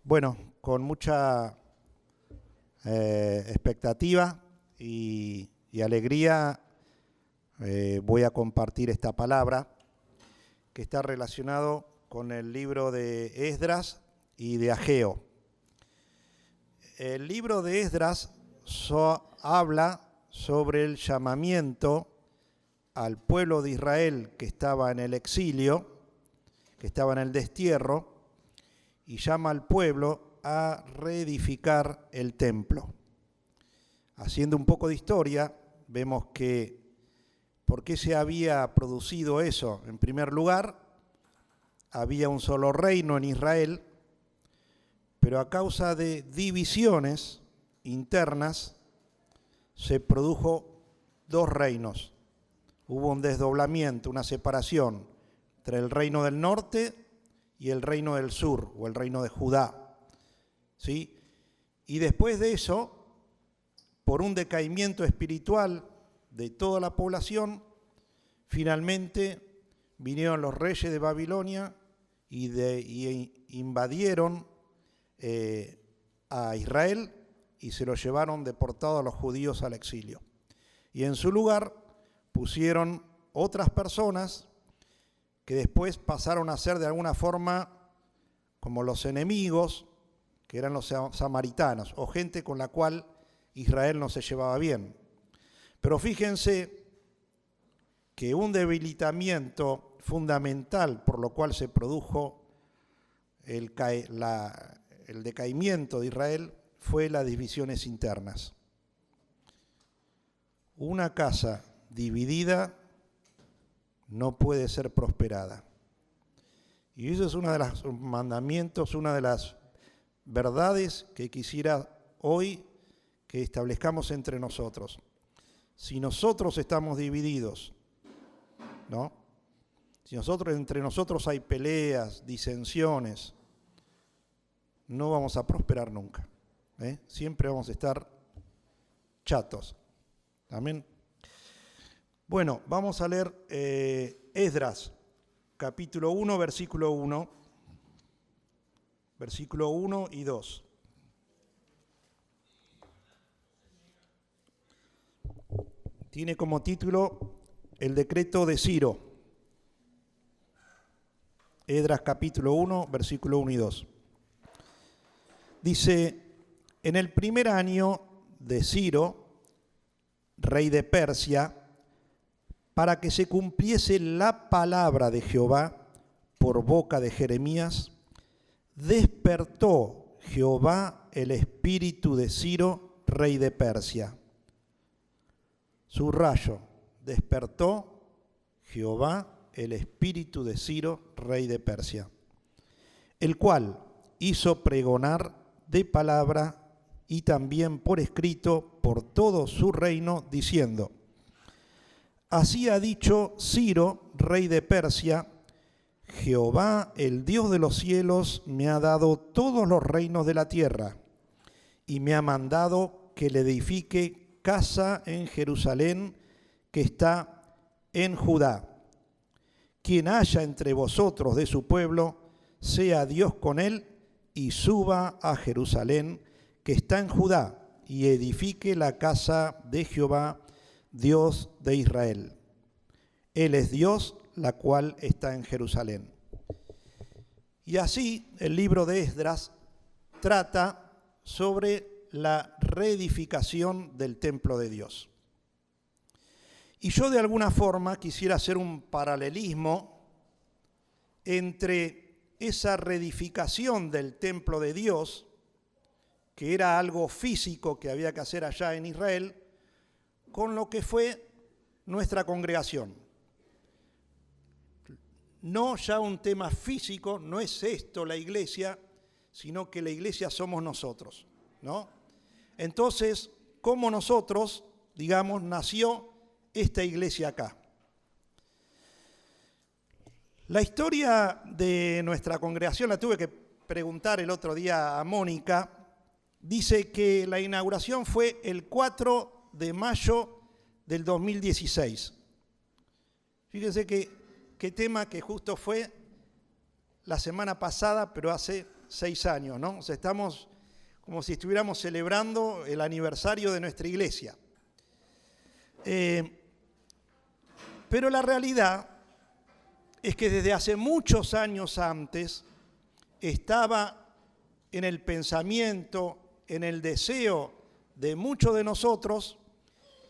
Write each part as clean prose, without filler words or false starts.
Bueno, con mucha expectativa y alegría voy a compartir esta palabra que está relacionado con el libro de Esdras y de Ageo. El libro de Esdras habla sobre el llamamiento al pueblo de Israel que estaba en el exilio, que estaba en el destierro, y llama al pueblo a reedificar el templo. Haciendo un poco de historia, vemos que ¿por qué se había producido eso? En primer lugar, había un solo reino en Israel, pero a causa de divisiones internas se produjo dos reinos. Hubo un desdoblamiento, una separación entre el reino del norte y el reino del sur, o el reino de Judá, ¿sí? Y después de eso, por un decaimiento espiritual de toda la población, finalmente vinieron los reyes de Babilonia y invadieron a Israel y se lo llevaron deportado a los judíos al exilio. Y en su lugar pusieron otras personas que después pasaron a ser de alguna forma como los enemigos, que eran los samaritanos, o gente con la cual Israel no se llevaba bien. Pero fíjense que un debilitamiento fundamental por lo cual se produjo el decaimiento de Israel fue las divisiones internas. Una casa dividida no puede ser prosperada. Y eso es uno de los mandamientos, una de las verdades que quisiera hoy que establezcamos entre nosotros. Si nosotros estamos divididos, ¿no? Si entre nosotros hay peleas, disensiones, no vamos a prosperar nunca. Siempre vamos a estar chatos. Amén. Bueno, vamos a leer Esdras, capítulo 1, versículo 1 y 2. Tiene como título el decreto de Ciro. Esdras, capítulo 1, versículo 1 y 2. Dice, en el primer año de Ciro, rey de Persia, para que se cumpliese la palabra de Jehová por boca de Jeremías, despertó Jehová el espíritu de Ciro, rey de Persia. Subrayo, despertó Jehová el espíritu de Ciro, rey de Persia, el cual hizo pregonar de palabra y también por escrito por todo su reino, diciendo, así ha dicho Ciro, rey de Persia, Jehová, el Dios de los cielos, me ha dado todos los reinos de la tierra y me ha mandado que le edifique casa en Jerusalén, que está en Judá. Quien haya entre vosotros de su pueblo, sea Dios con él y suba a Jerusalén, que está en Judá, y edifique la casa de Jehová, Dios de Israel. Él es Dios, la cual está en Jerusalén. Y así el libro de Esdras trata sobre la reedificación del templo de Dios. Y yo de alguna forma quisiera hacer un paralelismo entre esa reedificación del templo de Dios, que era algo físico que había que hacer allá en Israel, con lo que fue nuestra congregación. No ya un tema físico, no es esto la iglesia, sino que la iglesia somos nosotros, ¿no? Entonces, como nosotros, digamos, nació esta iglesia acá. La historia de nuestra congregación, la tuve que preguntar el otro día a Mónica, dice que la inauguración fue el 4 de mayo del 2016. Fíjense qué tema que justo fue la semana pasada, pero hace 6 años, ¿no? O sea, estamos como si estuviéramos celebrando el aniversario de nuestra iglesia. Pero la realidad es que desde hace muchos años antes estaba en el pensamiento, en el deseo de muchos de nosotros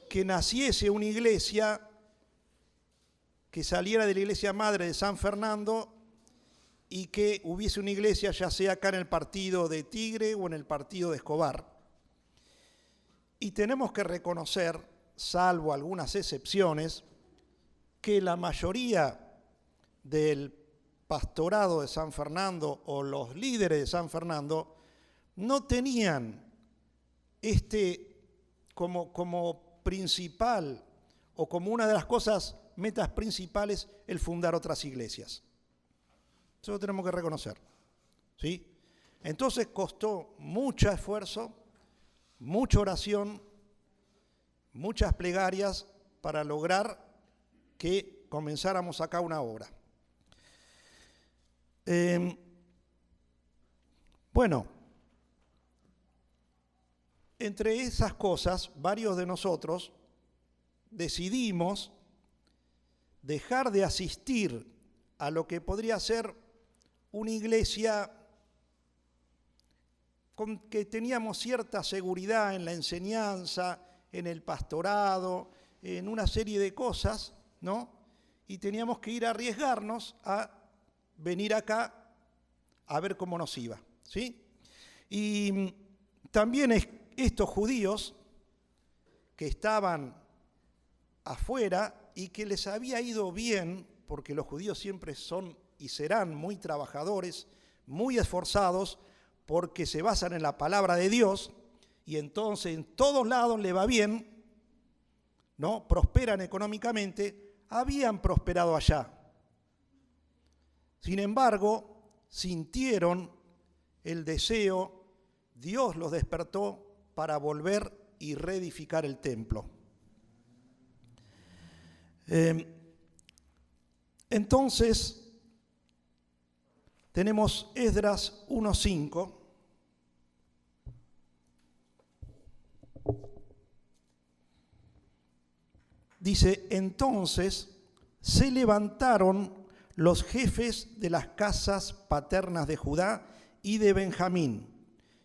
que naciese una iglesia que saliera de la iglesia madre de San Fernando y que hubiese una iglesia ya sea acá en el partido de Tigre o en el partido de Escobar. Y tenemos que reconocer, salvo algunas excepciones, que la mayoría del pastorado de San Fernando o los líderes de San Fernando no tenían como principal o como una de las metas principales el fundar otras iglesias. Eso lo tenemos que reconocer, ¿sí? Entonces costó mucho esfuerzo, mucha oración, muchas plegarias para lograr que comenzáramos acá una obra. Bueno, entre esas cosas, varios de nosotros decidimos dejar de asistir a lo que podría ser una iglesia con que teníamos cierta seguridad en la enseñanza, en el pastorado, en una serie de cosas, ¿no? Y teníamos que ir a arriesgarnos a venir acá a ver cómo nos iba, ¿sí? Y también estos judíos que estaban afuera y que les había ido bien, porque los judíos siempre son y serán muy trabajadores, muy esforzados, porque se basan en la palabra de Dios, y entonces en todos lados le va bien, ¿no? Prosperan económicamente, habían prosperado allá. Sin embargo, sintieron el deseo, Dios los despertó para volver y reedificar el templo. Entonces, tenemos Esdras 1:5. Dice, entonces se levantaron los jefes de las casas paternas de Judá y de Benjamín,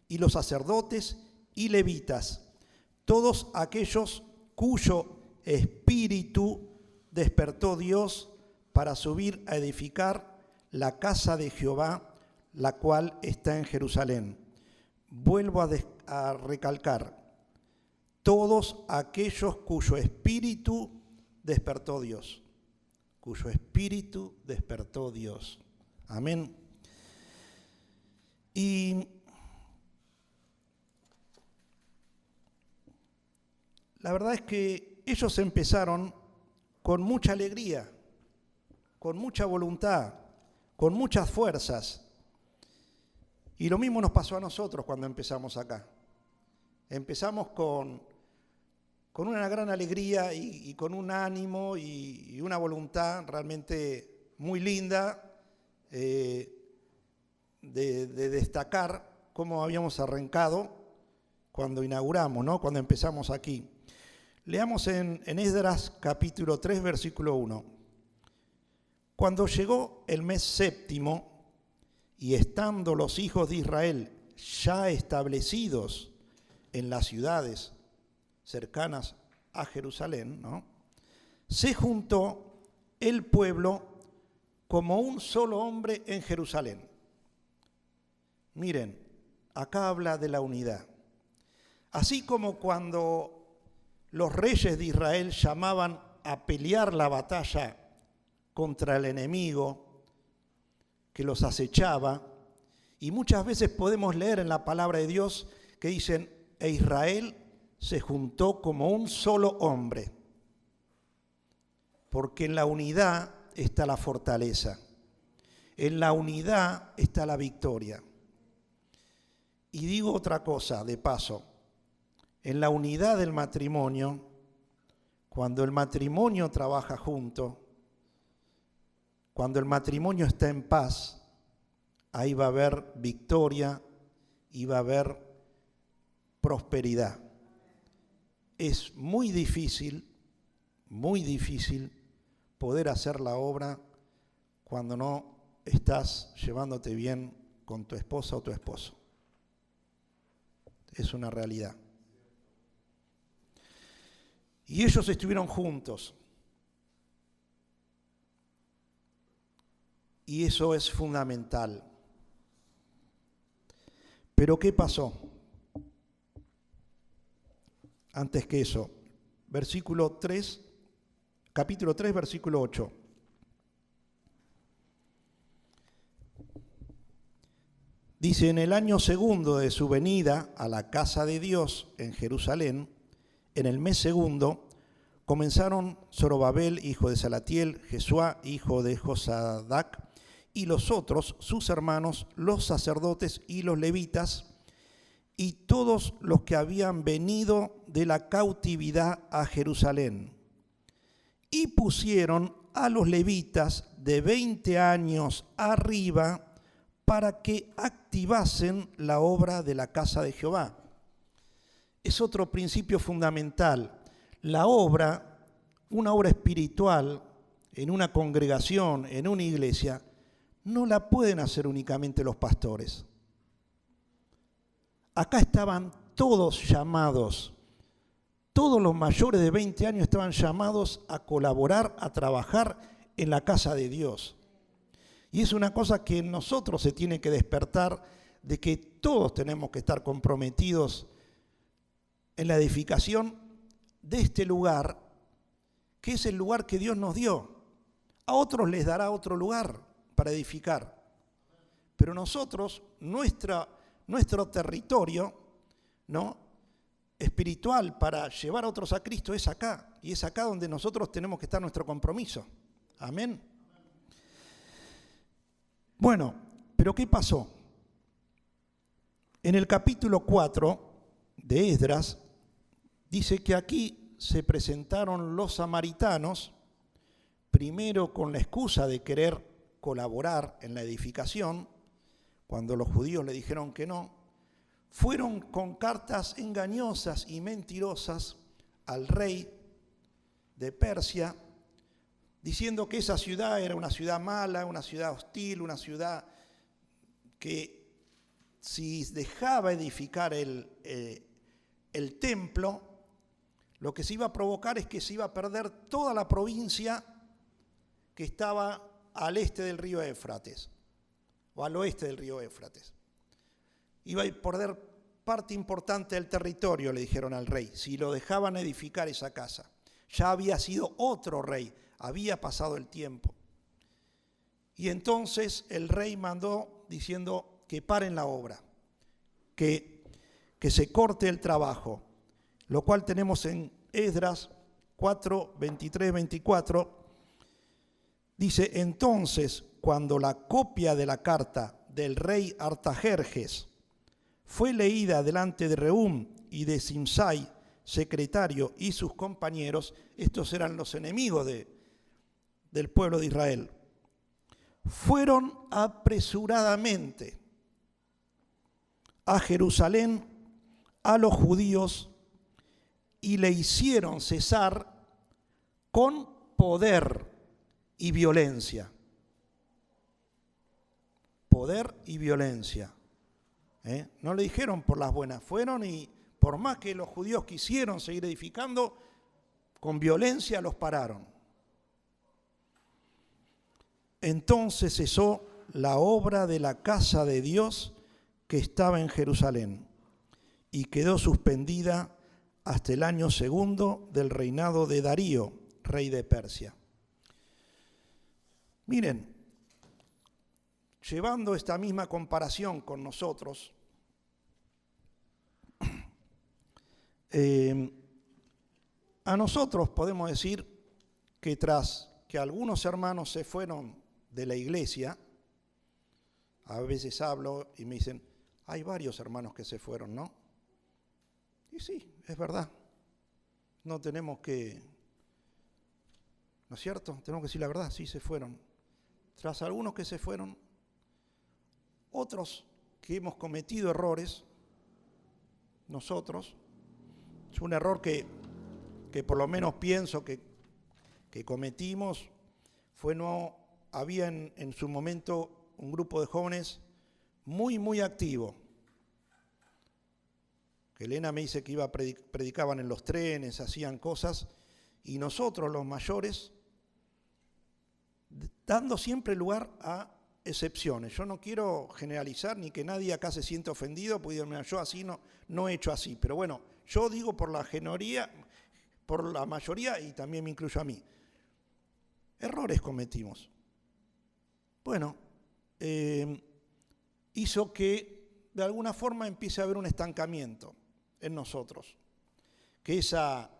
y los sacerdotes y levitas, todos aquellos cuyo espíritu despertó Dios para subir a edificar la casa de Jehová, la cual está en Jerusalén. Vuelvo a recalcar, todos aquellos cuyo espíritu despertó Dios. Cuyo espíritu despertó Dios. Amén. Y la verdad es que ellos empezaron con mucha alegría, con mucha voluntad, con muchas fuerzas. Y lo mismo nos pasó a nosotros cuando empezamos acá. Empezamos con una gran alegría y con un ánimo y una voluntad realmente muy linda de destacar cómo habíamos arrancado cuando inauguramos, ¿no? Cuando empezamos aquí. Leamos en Esdras capítulo 3, versículo 1. Cuando llegó el mes séptimo y estando los hijos de Israel ya establecidos en las ciudades cercanas a Jerusalén, ¿no? Se juntó el pueblo como un solo hombre en Jerusalén. Miren, acá habla de la unidad. Así como cuando los reyes de Israel llamaban a pelear la batalla contra el enemigo que los acechaba, y muchas veces podemos leer en la palabra de Dios que dicen, e Israel se juntó como un solo hombre, porque en la unidad está la fortaleza, en la unidad está la victoria. Y digo otra cosa de paso, en la unidad del matrimonio, cuando el matrimonio trabaja junto, cuando el matrimonio está en paz, ahí va a haber victoria y va a haber prosperidad. Es muy difícil poder hacer la obra cuando no estás llevándote bien con tu esposa o tu esposo. Es una realidad. Y ellos estuvieron juntos. Y eso es fundamental. Pero ¿qué pasó? Antes que eso, capítulo 3, versículo 8. Dice, en el año segundo de su venida a la casa de Dios en Jerusalén, en el mes segundo, comenzaron Zorobabel, hijo de Salatiel, Jesuá, hijo de Josadac, y los otros, sus hermanos, los sacerdotes y los levitas, y todos los que habían venido de la cautividad a Jerusalén. Y pusieron a los levitas de 20 años arriba para que activasen la obra de la casa de Jehová. Es otro principio fundamental. La obra, una obra espiritual, en una congregación, en una iglesia, no la pueden hacer únicamente los pastores. Acá estaban todos llamados, todos los mayores de 20 años estaban llamados a colaborar, a trabajar en la casa de Dios. Y es una cosa que en nosotros se tiene que despertar, de que todos tenemos que estar comprometidos en la edificación de este lugar, que es el lugar que Dios nos dio. A otros les dará otro lugar para edificar. Pero nosotros, nuestro territorio, ¿no?, espiritual para llevar a otros a Cristo es acá. Y es acá donde nosotros tenemos que estar nuestro compromiso. Amén. Bueno, pero ¿qué pasó? En el capítulo 4 de Esdras, dice que aquí se presentaron los samaritanos, primero con la excusa de querer colaborar en la edificación, cuando los judíos le dijeron que no, fueron con cartas engañosas y mentirosas al rey de Persia, diciendo que esa ciudad era una ciudad mala, una ciudad hostil, una ciudad que si dejaba edificar el templo, lo que se iba a provocar es que se iba a perder toda la provincia que estaba al este del río Éufrates, o al oeste del río Éufrates. Iba a perder parte importante del territorio, le dijeron al rey, si lo dejaban edificar esa casa. Ya había sido otro rey, había pasado el tiempo. Y entonces el rey mandó diciendo que paren la obra, que se corte el trabajo, lo cual tenemos en Esdras 4, 23, 24. Dice, entonces, cuando la copia de la carta del rey Artajerjes fue leída delante de Rehum y de Simsai, secretario, y sus compañeros, estos eran los enemigos del pueblo de Israel, fueron apresuradamente a Jerusalén a los judíos y le hicieron cesar con poder y violencia. Poder y violencia. No le dijeron por las buenas, fueron y por más que los judíos quisieron seguir edificando, con violencia los pararon. Entonces cesó la obra de la casa de Dios que estaba en Jerusalén y quedó suspendida hasta el año segundo del reinado de Darío, rey de Persia. Miren, llevando esta misma comparación con nosotros, a nosotros podemos decir que tras que algunos hermanos se fueron de la iglesia, a veces hablo y me dicen, hay varios hermanos que se fueron, ¿no? Y sí, es verdad. No tenemos que, ¿no es cierto? Tenemos que decir la verdad, sí se fueron. Tras algunos que se fueron, Otros que hemos cometido errores, nosotros, es un error que por lo menos pienso que cometimos, había en su momento un grupo de jóvenes muy activo. Que Elena me dice que predicaban en los trenes, hacían cosas, y nosotros los mayores, dando siempre lugar a excepciones. Yo no quiero generalizar ni que nadie acá se siente ofendido, porque yo así no he hecho así, pero bueno, yo digo por la mayoría y también me incluyo a mí. Errores cometimos. Bueno, hizo que de alguna forma empiece a haber un estancamiento en nosotros, que esa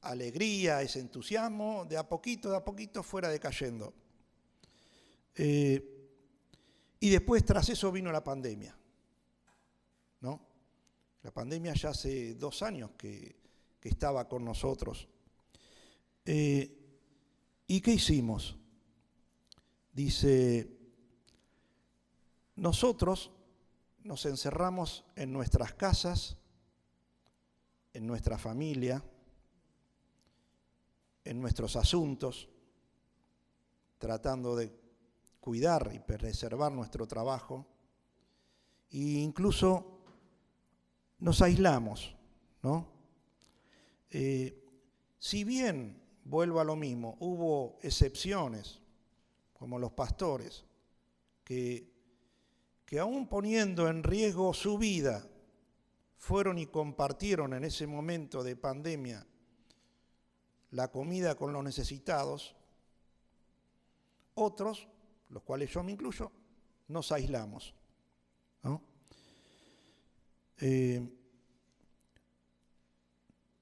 alegría, ese entusiasmo, de a poquito fuera decayendo. Y después tras eso vino la pandemia, ¿no? La pandemia ya hace 2 años que estaba con nosotros. ¿Y qué hicimos? Dice, nosotros nos encerramos en nuestras casas, en nuestra familia, en nuestros asuntos, tratando de cuidar y preservar nuestro trabajo, e incluso nos aislamos, ¿no? Si bien, vuelvo a lo mismo, hubo excepciones, como los pastores, que aún poniendo en riesgo su vida, fueron y compartieron en ese momento de pandemia la comida con los necesitados. Otros, los cuales yo me incluyo, nos aislamos, ¿no?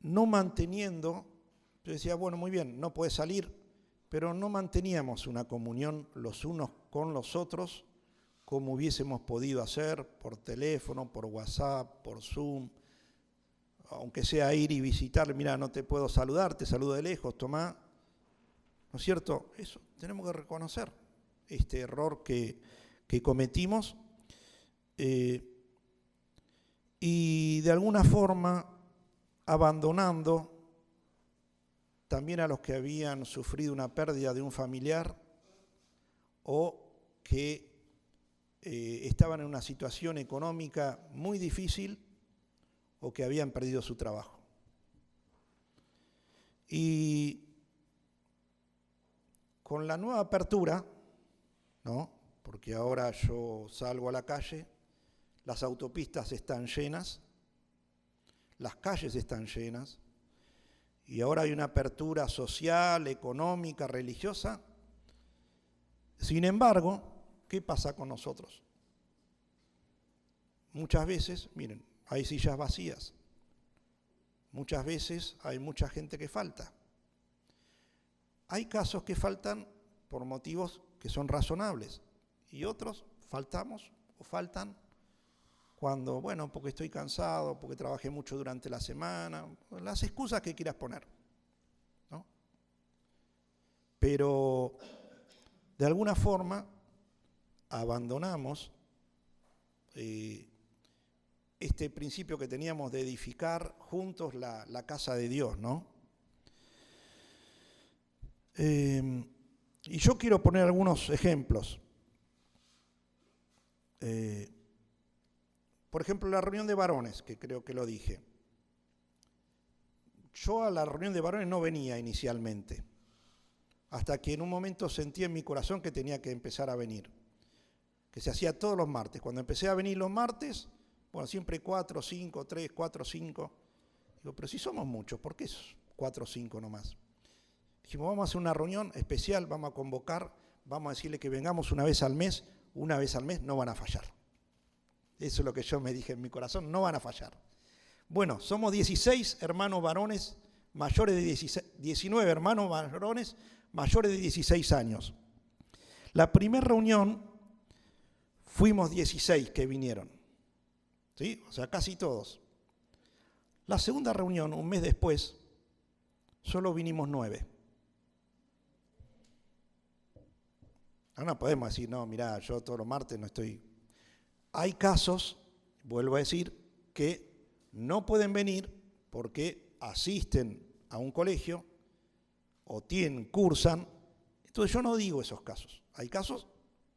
No manteniendo, yo decía, bueno, muy bien, no puede salir, pero no manteníamos una comunión los unos con los otros como hubiésemos podido hacer por teléfono, por WhatsApp, por Zoom, aunque sea ir y visitar, mira, no te puedo saludar, te saludo de lejos, tomá, ¿no es cierto? Eso, tenemos que reconocer este error que cometimos y de alguna forma abandonando también a los que habían sufrido una pérdida de un familiar o que estaban en una situación económica muy difícil o que habían perdido su trabajo. Y con la nueva apertura, ¿no? Porque ahora yo salgo a la calle, las autopistas están llenas, las calles están llenas, y ahora hay una apertura social, económica, religiosa. Sin embargo, ¿qué pasa con nosotros? Muchas veces, miren, hay sillas vacías. Muchas veces hay mucha gente que falta. Hay casos que faltan por motivos que son razonables y otros faltan cuando, bueno, porque estoy cansado, porque trabajé mucho durante la semana, las excusas que quieras poner, ¿no? Pero de alguna forma abandonamos este principio que teníamos de edificar juntos la casa de Dios, ¿no? Y yo quiero poner algunos ejemplos. Por ejemplo, la reunión de varones, que creo que lo dije. Yo a la reunión de varones no venía inicialmente, hasta que en un momento sentí en mi corazón que tenía que empezar a venir, que se hacía todos los martes. Cuando empecé a venir los martes, bueno, siempre 4, 5, 3, 4, 5. Digo, pero si somos muchos, ¿por qué 4 o 5 nomás? Dijimos, vamos a hacer una reunión especial, vamos a convocar, vamos a decirle que vengamos una vez al mes no van a fallar. Eso es lo que yo me dije en mi corazón, no van a fallar. Bueno, somos 16 hermanos varones mayores de 19 hermanos varones mayores de 16 años. La primera reunión fuimos 16 que vinieron, ¿sí? O sea, casi todos. La segunda reunión, un mes después, solo vinimos 9. Ahora no podemos decir, no, mirá, yo todos los martes no estoy. Hay casos, vuelvo a decir, que no pueden venir porque asisten a un colegio o cursan. Entonces yo no digo esos casos. Hay casos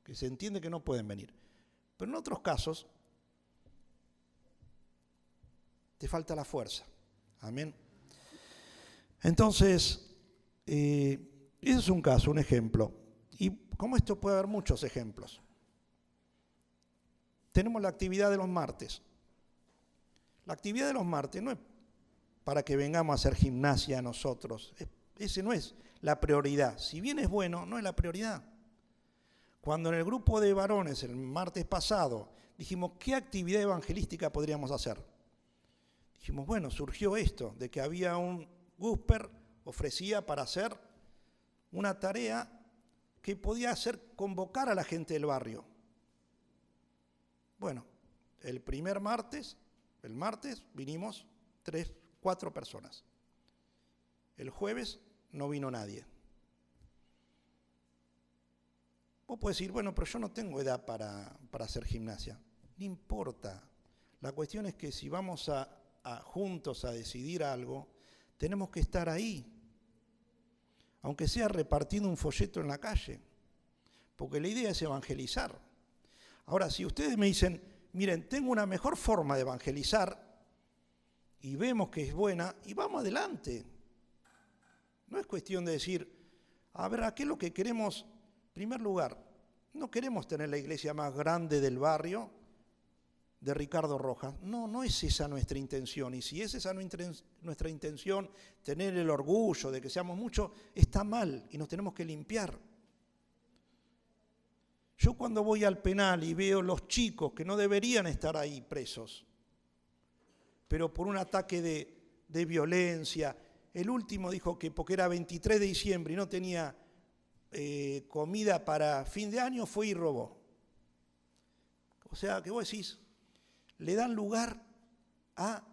que se entiende que no pueden venir. Pero en otros casos te falta la fuerza. Amén. Entonces, ese es un caso, un ejemplo. Y como esto puede haber muchos ejemplos. Tenemos la actividad de los martes. La actividad de los martes no es para que vengamos a hacer gimnasia nosotros. Ese no es la prioridad. Si bien es bueno, no es la prioridad. Cuando en el grupo de varones, el martes pasado, dijimos, ¿qué actividad evangelística podríamos hacer? Dijimos, bueno, surgió esto, de que había un Gusper, ofrecía para hacer una tarea que podía hacer convocar a la gente del barrio. Bueno, el martes vinimos 3, 4 personas. El jueves no vino nadie. Vos podés decir, bueno, pero yo no tengo edad para hacer gimnasia. No importa. La cuestión es que si vamos juntos a decidir algo, tenemos que estar ahí. Aunque sea repartiendo un folleto en la calle. Porque la idea es evangelizar. Ahora, si ustedes me dicen, miren, tengo una mejor forma de evangelizar y vemos que es buena, y vamos adelante. No es cuestión de decir, a ver, ¿qué es lo que queremos? En primer lugar, no queremos tener la iglesia más grande del barrio de Ricardo Rojas. No es esa nuestra intención. Y si es esa nuestra intención, tener el orgullo de que seamos muchos, está mal y nos tenemos que limpiar. Yo cuando voy al penal y veo los chicos que no deberían estar ahí presos, pero por un ataque de violencia, el último dijo que porque era 23 de diciembre y no tenía comida para fin de año, fue y robó. O sea, que vos decís, le dan lugar a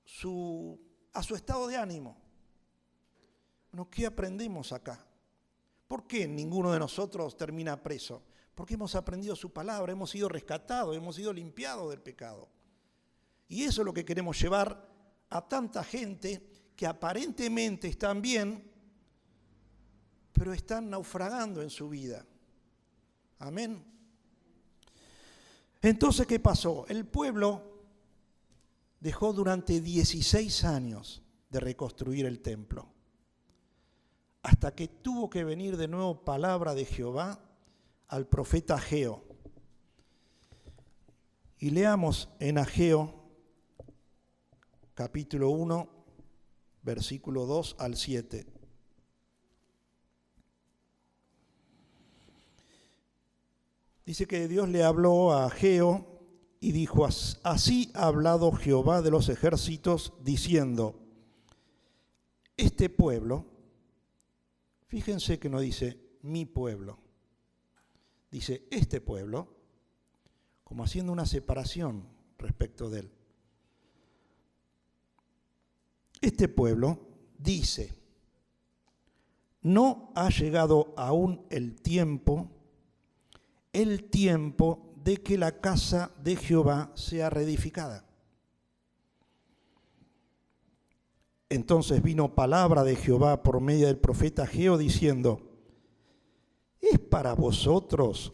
su estado de ánimo. Bueno, ¿qué aprendemos acá? ¿Por qué ninguno de nosotros termina preso? Porque hemos aprendido su palabra, hemos sido rescatados, hemos sido limpiados del pecado. Y eso es lo que queremos llevar a tanta gente que aparentemente están bien, pero están naufragando en su vida. Amén. Entonces, ¿qué pasó? El pueblo dejó durante 16 años de reconstruir el templo, hasta que tuvo que venir de nuevo palabra de Jehová al profeta Ageo. Y leamos en Ageo, capítulo 1, versículo 2 al 7. Dice que Dios le habló a Ageo y dijo, así ha hablado Jehová de los ejércitos, diciendo, este pueblo, fíjense que no dice mi pueblo, dice este pueblo, como haciendo una separación respecto de él. Este pueblo dice, no ha llegado aún el tiempo de que la casa de Jehová sea reedificada. Entonces vino palabra de Jehová por medio del profeta Ageo diciendo, ¿es para vosotros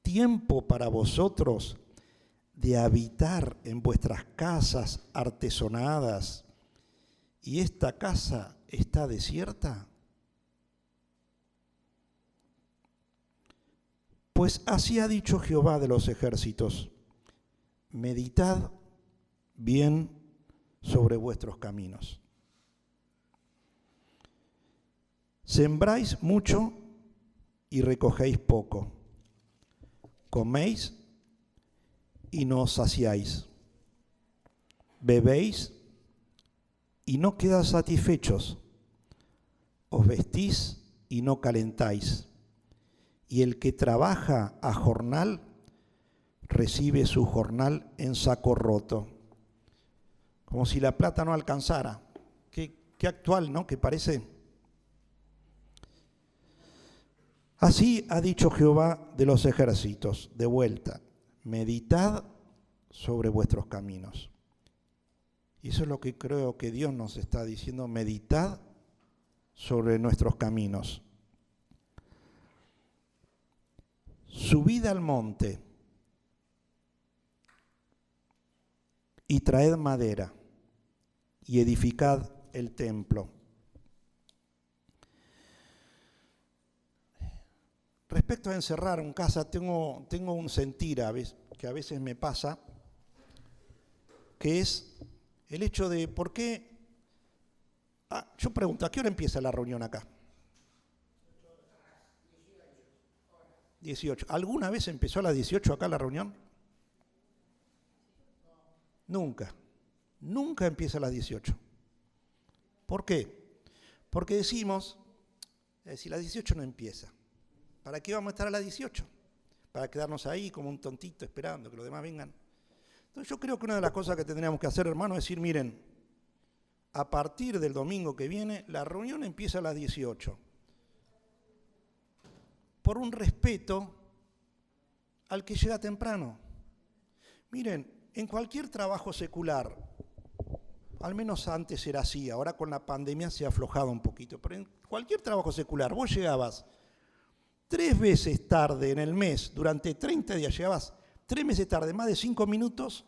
tiempo para vosotros de habitar en vuestras casas artesonadas y esta casa está desierta? Pues así ha dicho Jehová de los ejércitos, meditad bien sobre vuestros caminos. Sembráis mucho y recogéis poco. Coméis y no os saciáis. Bebéis y no quedáis satisfechos. Os vestís y no calentáis. Y el que trabaja a jornal, recibe su jornal en saco roto. Como si la plata no alcanzara. Qué actual, ¿no? Que parece. Así ha dicho Jehová de los ejércitos, de vuelta. meditad sobre vuestros caminos. Y eso es lo que creo que Dios nos está diciendo, meditad sobre nuestros caminos. Subid al monte y traed madera y edificad el templo. Respecto a encerrar en casa, tengo un sentir que a veces me pasa, que es el hecho de por qué. Yo pregunto, ¿a qué hora empieza la reunión acá? 18. ¿Alguna vez empezó a las 18 acá la reunión? Nunca. Nunca empieza a las 18. ¿Por qué? Porque decimos, si las 18 no empieza, ¿para qué vamos a estar a las 18? Para quedarnos ahí como un tontito esperando que los demás vengan. Entonces yo creo que una de las cosas que tendríamos que hacer, hermanos, es decir, miren, a partir del domingo que viene, la reunión empieza a las 18. Por un respeto al que llega temprano. Miren, en cualquier trabajo secular, al menos antes era así, ahora con la pandemia se ha aflojado un poquito, pero en cualquier trabajo secular, vos llegabas 3 veces tarde en el mes, durante 30 días, llegabas 3 meses tarde, más de 5 minutos,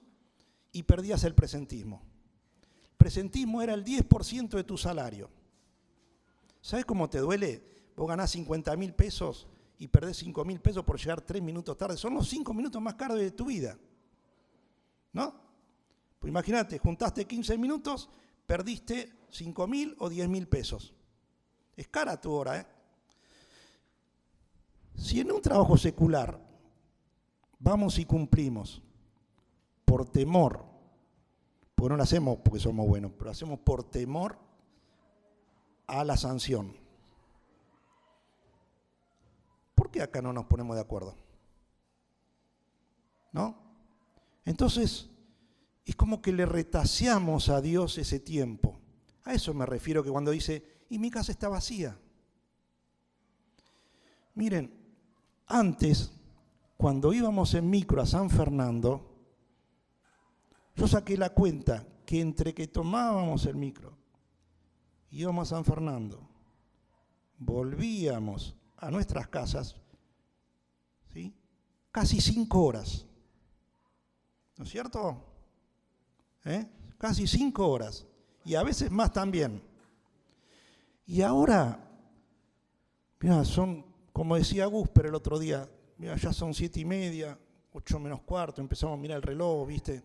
y perdías el presentismo. El presentismo era el 10% de tu salario. ¿Sabés cómo te duele? Vos ganás 50.000 pesos y perdés 5.000 pesos por llegar 3 minutos tarde. Son los 5 minutos más caros de tu vida. ¿No? Pues imagínate, juntaste 15 minutos, perdiste 5.000 o 10.000 pesos. Es cara tu hora, ¿eh? Si en un trabajo secular vamos y cumplimos por temor, porque no lo hacemos porque somos buenos, pero lo hacemos por temor a la sanción, ¿por qué acá no nos ponemos de acuerdo? ¿No? Entonces, es como que le retaseamos a Dios ese tiempo. A eso me refiero que cuando dice, y mi casa está vacía. Miren, antes, cuando íbamos en micro a San Fernando, yo saqué la cuenta que entre que tomábamos el micro, íbamos a San Fernando, volvíamos a nuestras casas, ¿sí? Casi 5 horas. ¿No es cierto? Casi 5 horas. Y a veces más también. Y ahora, mira, son, como decía Gusper el otro día, mira, ya son 7:30, 8 menos cuarto, empezamos a mirar el reloj, ¿viste?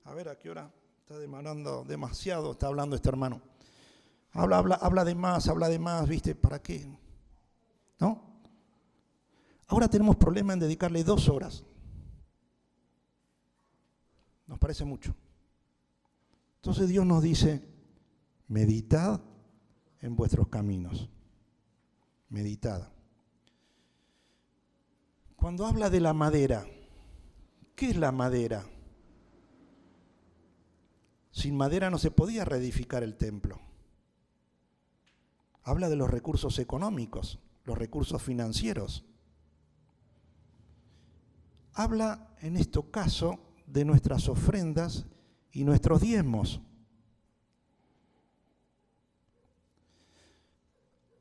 A ver a qué hora está demorando demasiado, está hablando este hermano. Habla de más, ¿viste? ¿Para qué? ¿No? Ahora tenemos problema en dedicarle 2 horas. Nos parece mucho. Entonces Dios nos dice, meditad en vuestros caminos. Meditad. Cuando habla de la madera, ¿qué es la madera? Sin madera no se podía reedificar el templo. Habla de los recursos económicos, los recursos financieros. Habla, en este caso, de nuestras ofrendas y nuestros diezmos.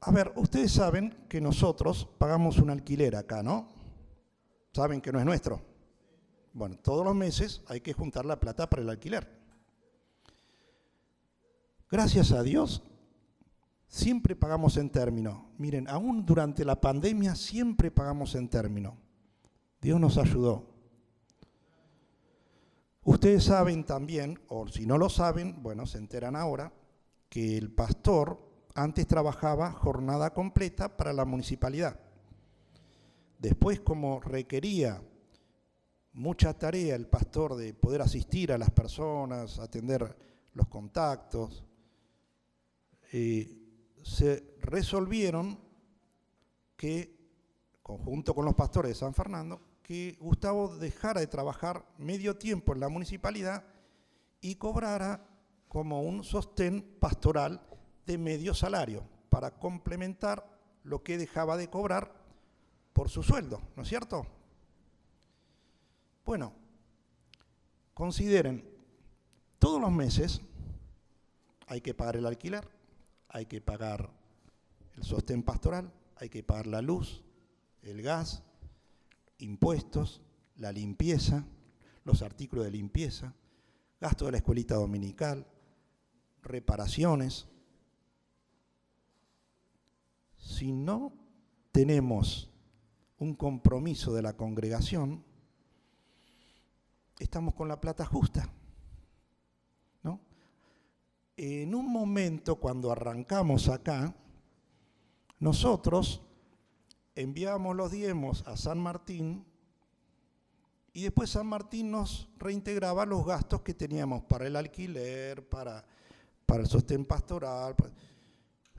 A ver, ustedes saben que nosotros pagamos un alquiler acá, ¿no? Saben que no es nuestro. Bueno, todos los meses hay que juntar la plata para el alquiler. Gracias a Dios, siempre pagamos en término. Miren, aún durante la pandemia siempre pagamos en término. Dios nos ayudó. Ustedes saben también, o si no lo saben, bueno, se enteran ahora, que el pastor antes trabajaba jornada completa para la municipalidad. Después, como requería mucha tarea el pastor de poder asistir a las personas, atender los contactos, se resolvieron que, conjunto con los pastores de San Fernando, que Gustavo dejara de trabajar medio tiempo en la municipalidad y cobrara como un sostén pastoral de medio salario para complementar lo que dejaba de cobrar por su sueldo, ¿no es cierto? Bueno, consideren, todos los meses hay que pagar el alquiler, hay que pagar el sostén pastoral, hay que pagar la luz, el gas, impuestos, la limpieza, los artículos de limpieza, gasto de la escuelita dominical, reparaciones. Si no tenemos un compromiso de la congregación, estamos con la plata justa, ¿no? En un momento, cuando arrancamos acá, nosotros enviábamos los diezmos a San Martín y después San Martín nos reintegraba los gastos que teníamos para el alquiler, para el sostén pastoral.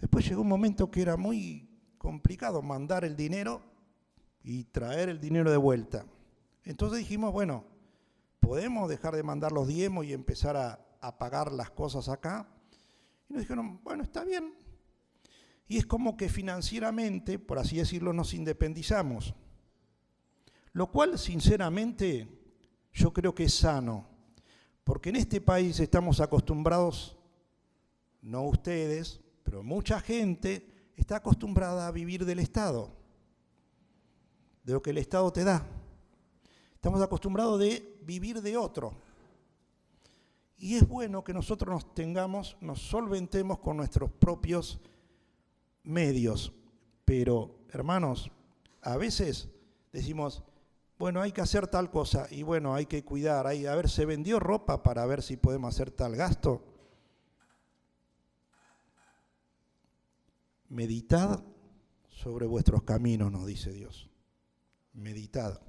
Después llegó un momento que era muy complicado mandar el dinero y traer el dinero de vuelta. Entonces dijimos, bueno, podemos dejar de mandar los diezmos y empezar a pagar las cosas acá. Y nos dijeron, bueno, está bien. Y es como que financieramente, por así decirlo, nos independizamos. Lo cual, sinceramente, yo creo que es sano. Porque en este país estamos acostumbrados, no ustedes, pero mucha gente está acostumbrada a vivir del Estado, de lo que el Estado te da. Estamos acostumbrados de vivir de otro. Y es bueno que nosotros nos solventemos con nuestros propios medios. Pero, hermanos, a veces decimos, bueno, hay que hacer tal cosa, y bueno, hay que cuidar, a ver, ¿se vendió ropa para ver si podemos hacer tal gasto? Meditad sobre vuestros caminos, nos dice Dios. Meditad.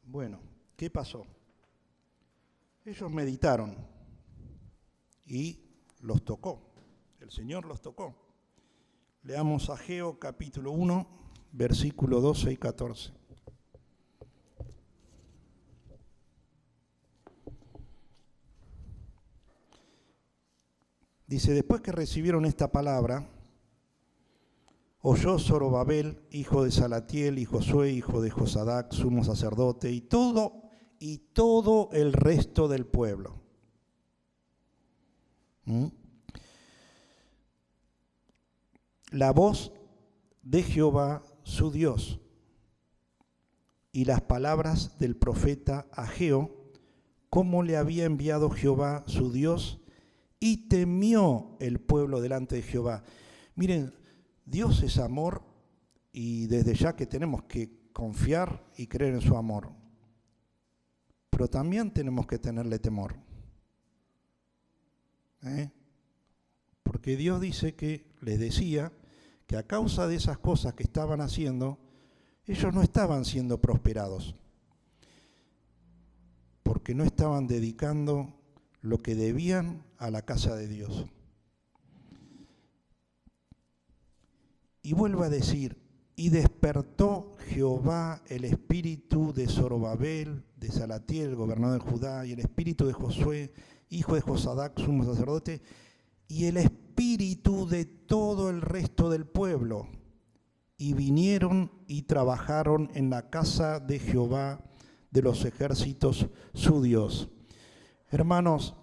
Bueno, ¿qué pasó? Ellos meditaron y los tocó. El Señor los tocó. Leamos Ageo capítulo 1, versículo 12 y 14. Dice, después que recibieron esta palabra, oyó Zorobabel, hijo de Salatiel, y Josué, hijo de Josadac, sumo sacerdote, y todo el resto del pueblo. La voz de Jehová, su Dios, y las palabras del profeta Ageo, como le había enviado Jehová, su Dios, y temió el pueblo delante de Jehová. Miren, Dios es amor y desde ya que tenemos que confiar y creer en su amor. Pero también tenemos que tenerle temor. Porque Dios dice que, les decía, que a causa de esas cosas que estaban haciendo, ellos no estaban siendo prosperados. Porque no estaban dedicando lo que debían a la casa de Dios. Y vuelve a decir, y despertó Jehová el espíritu de Zorobabel, de Salatiel, gobernador de Judá, y el espíritu de Josué, hijo de Josadac, sumo sacerdote, y el espíritu de todo el resto del pueblo. Y vinieron y trabajaron en la casa de Jehová de los ejércitos, su Dios. Hermanos,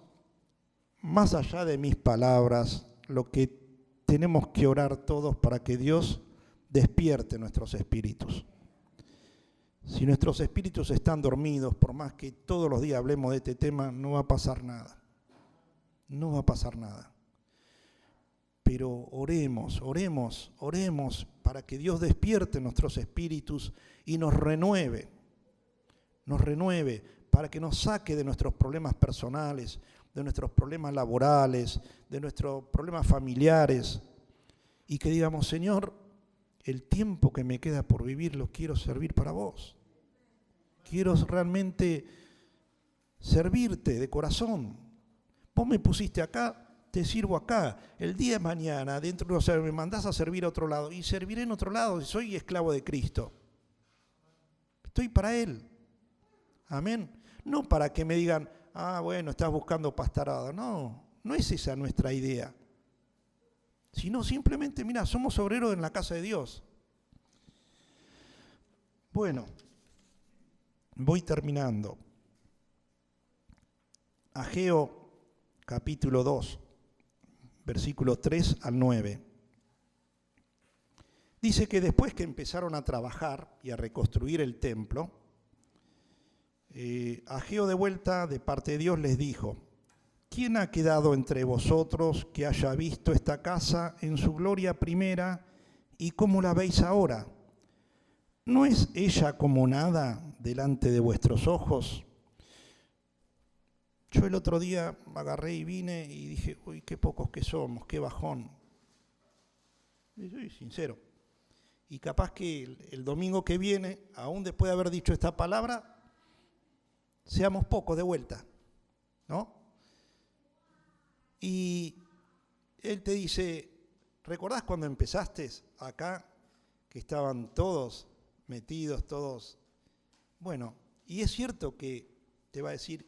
más allá de mis palabras, lo que tenemos que orar todos para que Dios despierte nuestros espíritus. Si nuestros espíritus están dormidos, por más que todos los días hablemos de este tema, no va a pasar nada. No va a pasar nada. Pero oremos para que Dios despierte nuestros espíritus y nos renueve para que nos saque de nuestros problemas personales, de nuestros problemas laborales, de nuestros problemas familiares, y que digamos, Señor, el tiempo que me queda por vivir lo quiero servir para vos. Quiero realmente servirte de corazón. Vos me pusiste acá, te sirvo acá. El día de mañana, me mandás a servir a otro lado, y serviré en otro lado, soy esclavo de Cristo. Estoy para Él. Amén. No para que me digan, bueno, estás buscando pastorado. No, no es esa nuestra idea. sino simplemente, mira, somos obreros en la casa de Dios. Bueno, voy terminando. Ageo capítulo 2, versículos 3 al 9. Dice que después que empezaron a trabajar y a reconstruir el templo, Ageo de vuelta de parte de Dios les dijo: ¿quién ha quedado entre vosotros que haya visto esta casa en su gloria primera y cómo la veis ahora? ¿No es ella como nada delante de vuestros ojos? Yo el otro día agarré y vine y dije, uy, qué pocos que somos, qué bajón. Y soy sincero. Y capaz que el domingo que viene, aún después de haber dicho esta palabra, seamos pocos de vuelta, ¿no? Y él te dice, ¿recordás cuando empezaste acá, que estaban todos metidos, todos? Bueno, y es cierto que te va a decir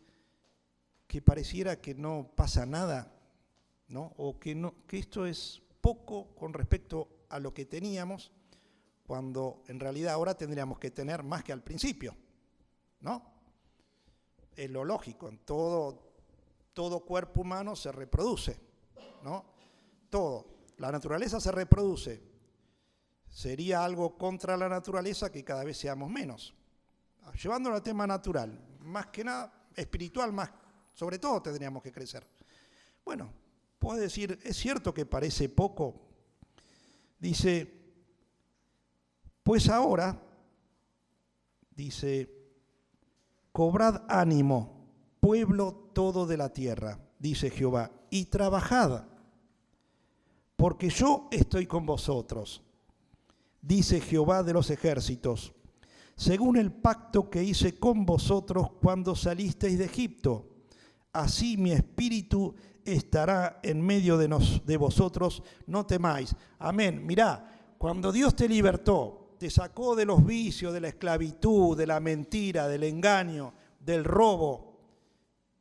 que pareciera que no pasa nada, ¿no? O que esto es poco con respecto a lo que teníamos, cuando en realidad ahora tendríamos que tener más que al principio, ¿no? Es lo lógico, en todo cuerpo humano se reproduce, ¿no? Todo. La naturaleza se reproduce. Sería algo contra la naturaleza que cada vez seamos menos. Llevándolo al tema natural, más que nada, espiritual, más, sobre todo tendríamos que crecer. Bueno, puedo decir, es cierto que parece poco. Dice, pues ahora, dice, cobrad ánimo, pueblo todo de la tierra, dice Jehová, y trabajad, porque yo estoy con vosotros, dice Jehová de los ejércitos, según el pacto que hice con vosotros cuando salisteis de Egipto. Así mi espíritu estará en medio de vosotros, no temáis. Amén. Mirá, cuando Dios te libertó, te sacó de los vicios, de la esclavitud, de la mentira, del engaño, del robo,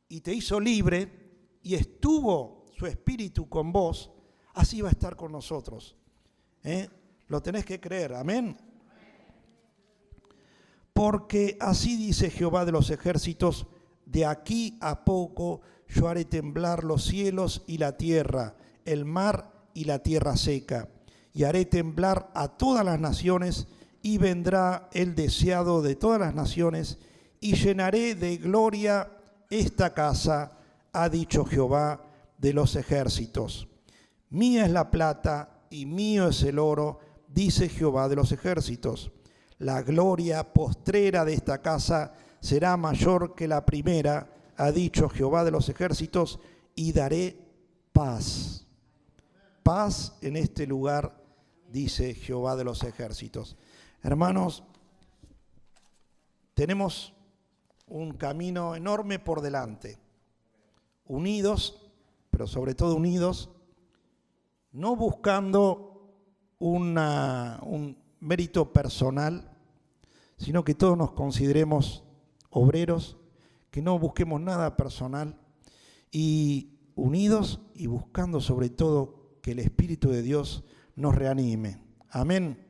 y te hizo libre, y estuvo su espíritu con vos, así va a estar con nosotros. Lo tenés que creer, amén. Porque así dice Jehová de los ejércitos, de aquí a poco yo haré temblar los cielos y la tierra, el mar y la tierra seca, y haré temblar a todas las naciones, y vendrá el deseado de todas las naciones, y llenaré de gloria esta casa, ha dicho Jehová de los ejércitos. Mía es la plata y mío es el oro, dice Jehová de los ejércitos. La gloria postrera de esta casa será mayor que la primera, ha dicho Jehová de los ejércitos, y daré paz. Paz en este lugar, dice Jehová de los ejércitos. Hermanos, tenemos un camino enorme por delante. Unidos, pero sobre todo unidos, no buscando un mérito personal, sino que todos nos consideremos obreros, que no busquemos nada personal, y unidos y buscando sobre todo que el Espíritu de Dios nos reanime. Amén.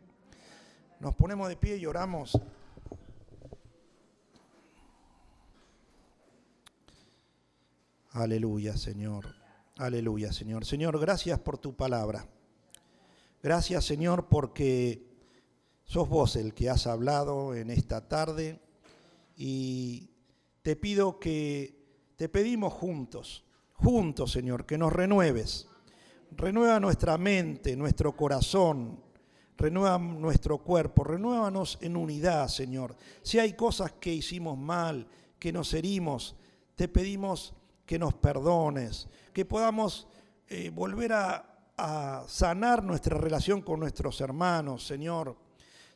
Nos ponemos de pie y oramos. Aleluya, Señor. Aleluya, Señor. Señor, gracias por tu palabra. Gracias, Señor, porque sos vos el que has hablado en esta tarde, y te pedimos juntos, Señor, que nos renueves. Renueva nuestra mente, nuestro corazón, renueva nuestro cuerpo, renuévanos en unidad, Señor. Si hay cosas que hicimos mal, que nos herimos, te pedimos que nos perdones, que podamos volver a sanar nuestra relación con nuestros hermanos, Señor.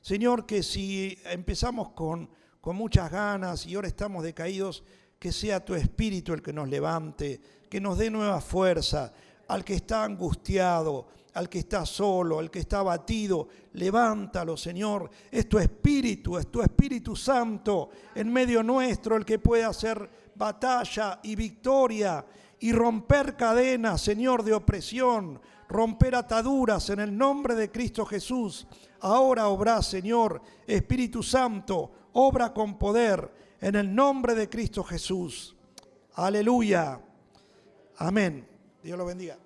Señor, que si empezamos con muchas ganas y ahora estamos decaídos, que sea tu Espíritu el que nos levante, que nos dé nueva fuerza. Al que está angustiado, al que está solo, al que está abatido, levántalo, Señor. Es tu Espíritu Santo en medio nuestro el que puede hacer batalla y victoria y romper cadenas, Señor, de opresión. romper ataduras en el nombre de Cristo Jesús. Ahora obra, Señor, Espíritu Santo, obra con poder en el nombre de Cristo Jesús. Aleluya. Amén. Dios lo bendiga.